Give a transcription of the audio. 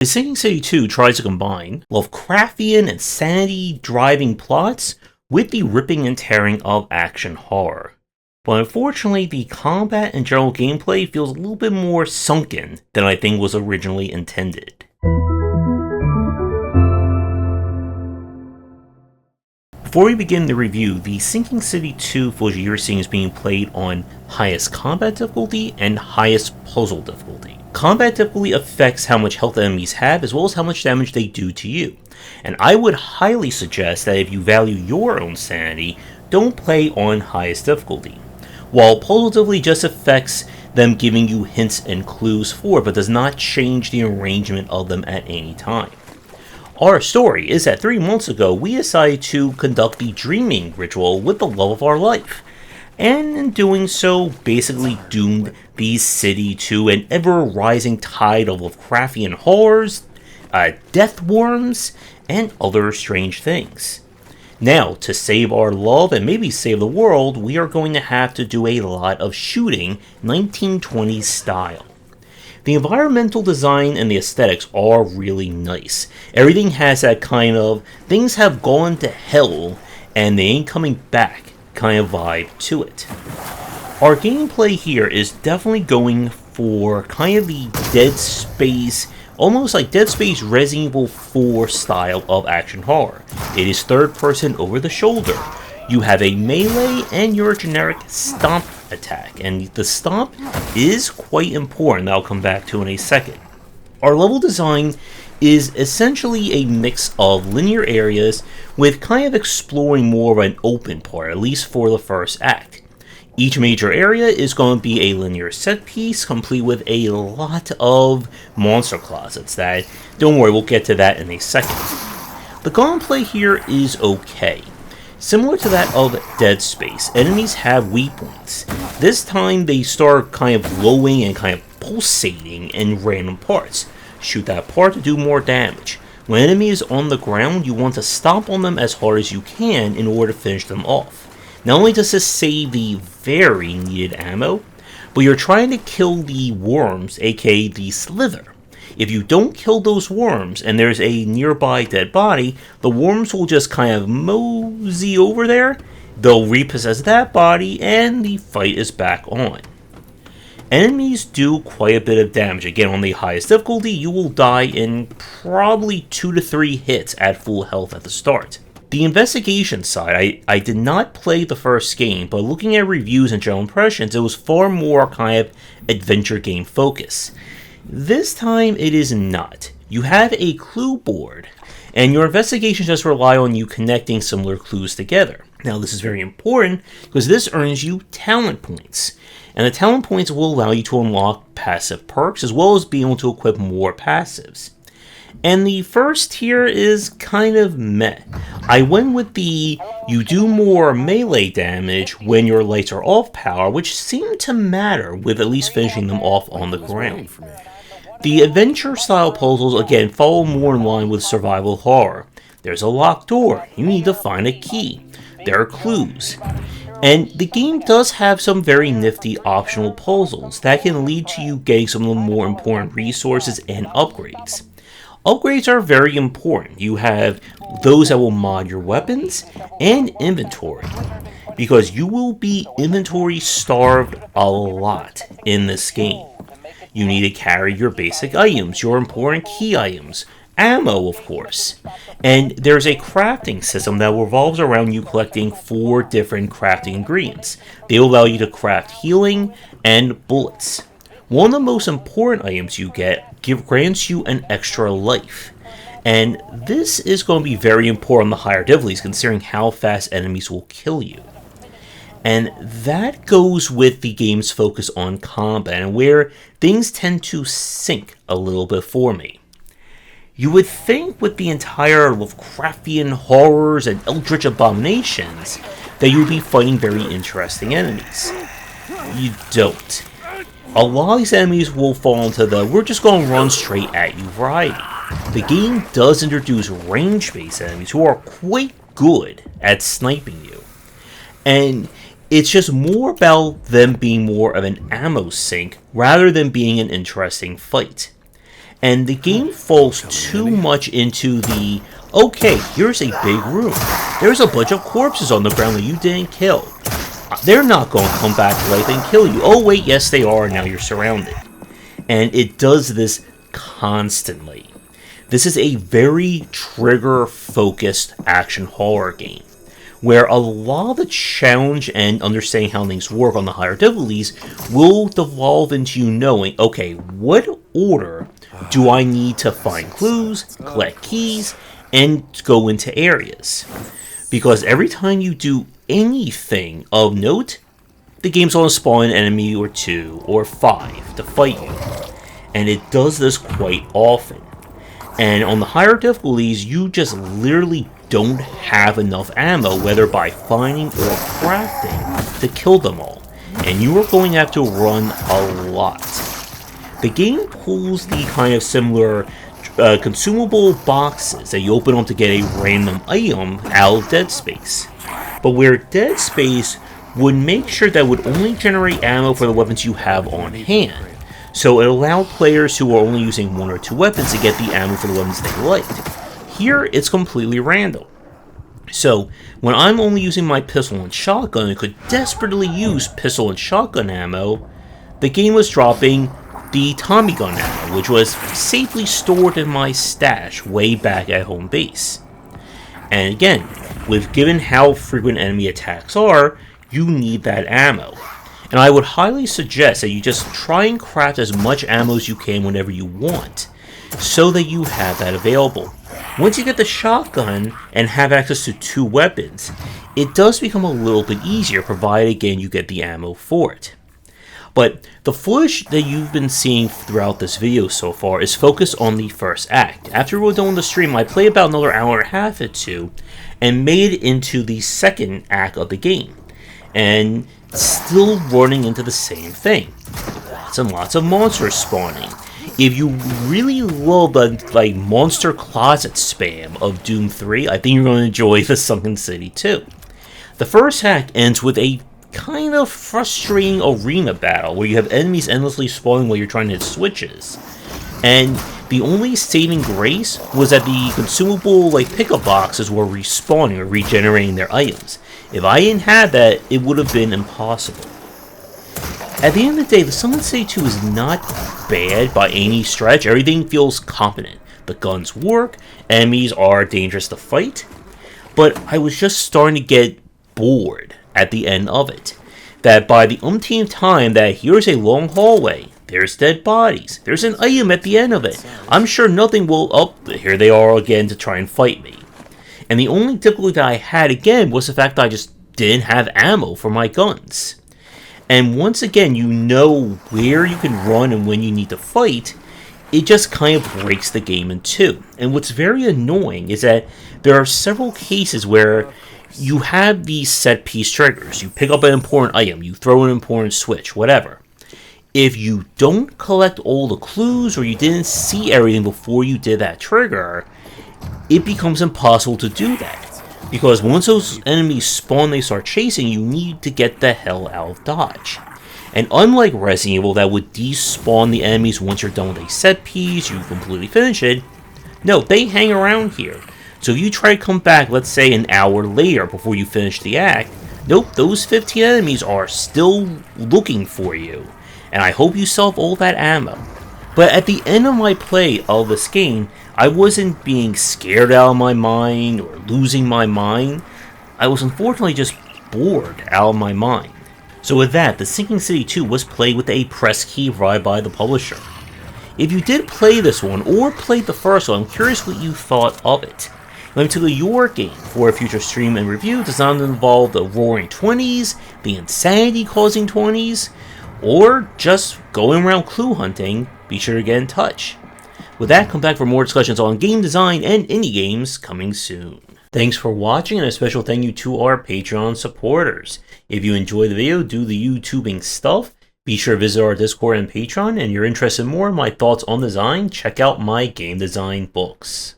The Sinking City 2 tries to combine Lovecraftian and sanity-driving plots with the ripping and tearing of action horror. But unfortunately, the combat and general gameplay feels a little bit more sunken than I think was originally intended. Before we begin the review, the Sinking City 2 footage you're seeing is being played on highest combat difficulty and highest puzzle difficulty. Combat difficulty affects how much health enemies have as well as how much damage they do to you. And I would highly suggest that if you value your own sanity, don't play on highest difficulty. While puzzle difficulty just affects them giving you hints and clues for it, but does not change the arrangement of them at any time. Our story is that 3 months ago we decided to conduct the dreaming ritual with the love of our life, and in doing so basically doomed the city to an ever-rising tide of Lovecraftian horrors, death worms, and other strange things. Now, to save our love and maybe save the world, we are going to have to do a lot of shooting 1920s style. The environmental design and the aesthetics are really nice. Everything has that kind of things have gone to hell and they ain't coming back kind of vibe to it. Our gameplay here is definitely going for kind of the Dead Space, almost like Dead Space Resident Evil 4 style of action horror. It is third person over the shoulder. You have a melee and your generic stomp attack, and the stomp is quite important that I'll come back to in a second. Our level design is essentially a mix of linear areas with kind of exploring more of an open part, at least for the first act. Each major area is going to be a linear set piece, complete with a lot of monster closets that, don't worry, we'll get to that in a second. The gunplay here is okay. Similar to that of Dead Space, enemies have weak points. This time they start kind of glowing and kind of pulsating in random parts. Shoot that part to do more damage. When enemy is on the ground, you want to stomp on them as hard as you can in order to finish them off. Not only does this save the very needed ammo, but you're trying to kill the worms, aka the slither. If you don't kill those worms and there's a nearby dead body, the worms will just kind of mosey over there, they'll repossess that body, and the fight is back on. Enemies do quite a bit of damage. Again, on the highest difficulty, you will die in probably 2 to 3 hits at full health at the start. The investigation side, I did not play the first game, but looking at reviews and general impressions, it was far more kind of adventure game focus. This time it is not. You have a clue board, and your investigations just rely on you connecting similar clues together. Now this is very important because this earns you talent points, and the talent points will allow you to unlock passive perks as well as being able to equip more passives. And the first tier is kind of meh. I went with the you do more melee damage when your lights are off power, which seemed to matter with at least finishing them off on the ground. The adventure style puzzles again follow more in line with survival horror. There's a locked door, you need to find a key. There are clues. And the game does have some very nifty optional puzzles that can lead to you getting some of the more important resources and upgrades. Upgrades are very important. You have those that will mod your weapons and inventory, because you will be inventory starved a lot in this game. You need to carry your basic items, your important key items, ammo of course, and there's a crafting system that revolves around you collecting 4 different crafting ingredients. They will allow you to craft healing and bullets. One of the most important items you get grants you an extra life, and this is going to be very important on the higher difficulties considering how fast enemies will kill you. And that goes with the game's focus on combat and where things tend to sink a little bit for me. You would think with the entire Lovecraftian horrors and eldritch abominations that you would be fighting very interesting enemies. You don't. A lot of these enemies will fall into the we're just going to run straight at you variety. The game does introduce range-based enemies who are quite good at sniping you. And it's just more about them being more of an ammo sink rather than being an interesting fight. And the game falls too much into the, okay, here's a big room. There's a bunch of corpses on the ground that you didn't kill. They're not going to come back to life and kill you. Oh wait, yes they are, now you're surrounded. And it does this constantly. This is a very trigger-focused action horror game, where a lot of the challenge and understanding how things work on the higher difficulties will devolve into you knowing, okay, what order do I need to find clues, collect keys, and go into areas? Because every time you do anything of note, the game's going to spawn an enemy or 2 or 5 to fight you. And it does this quite often. And on the higher difficulties, you just literally don't have enough ammo, whether by finding or crafting, to kill them all. And you are going to have to run a lot. The game pulls the kind of similar consumable boxes that you open up to get a random item out of Dead Space. But where Dead Space would make sure that it would only generate ammo for the weapons you have on hand. So it allowed players who are only using 1 or 2 weapons to get the ammo for the weapons they liked. Here, it's completely random. So, when I'm only using my pistol and shotgun and could desperately use pistol and shotgun ammo, the game was dropping the Tommy gun ammo, which was safely stored in my stash way back at home base. And again, given how frequent enemy attacks are, you need that ammo. And I would highly suggest that you just try and craft as much ammo as you can whenever you want, so that you have that available. Once you get the shotgun and have access to 2 weapons, it does become a little bit easier, provided again you get the ammo for it. But the footage that you've been seeing throughout this video so far is focused on the first act. After we're done with the stream, I played about another hour and a half or 2, and made it into the second act of the game. And still running into the same thing. Lots and lots of monsters spawning. If you really love the monster closet spam of Doom 3, I think you're going to enjoy the Sunken City 2. The first act ends with a kind of frustrating arena battle where you have enemies endlessly spawning while you're trying to hit switches. And the only saving grace was that the consumable pickup boxes were respawning or regenerating their items. If I didn't have that, it would have been impossible. At the end of the day, the Sunken City 2 is not bad by any stretch. Everything feels competent. The guns work, enemies are dangerous to fight, but I was just starting to get bored at the end of it. That by the umpteenth time that here's a long hallway, there's dead bodies, there's an item at the end of it, I'm sure nothing will, oh, here they are again to try and fight me. And the only difficulty that I had again was the fact that I just didn't have ammo for my guns. And once again, you know where you can run and when you need to fight, it just kind of breaks the game in two. And what's very annoying is that there are several cases where you have these set piece triggers. You pick up an important item, you throw an important switch, whatever. If you don't collect all the clues or you didn't see everything before you did that trigger, it becomes impossible to do that. Because once those enemies spawn, they start chasing, you need to get the hell out of Dodge. And unlike Resident Evil that would despawn the enemies once you're done with a set piece, you completely finish it, no, they hang around here. So if you try to come back, let's say an hour later before you finish the act, nope, those 15 enemies are still looking for you. And I hope you solve all that ammo. But at the end of my play of this game, I wasn't being scared out of my mind or losing my mind. I was unfortunately just bored out of my mind. So with that, The Sinking City 2 was played with a press key provided by the publisher. If you did play this one, or played the first one, I'm curious what you thought of it. Let me tell you your game for a future stream and review does not involve the roaring 20s, the insanity-causing 20s, or just going around clue hunting. Be sure to get in touch. With that, come back for more discussions on game design and indie games coming soon. Thanks for watching, and a special thank you to our Patreon supporters. If you enjoyed the video, do the YouTubing stuff, be sure to visit our Discord and Patreon, and if you're interested in more of my thoughts on design, check out my game design books.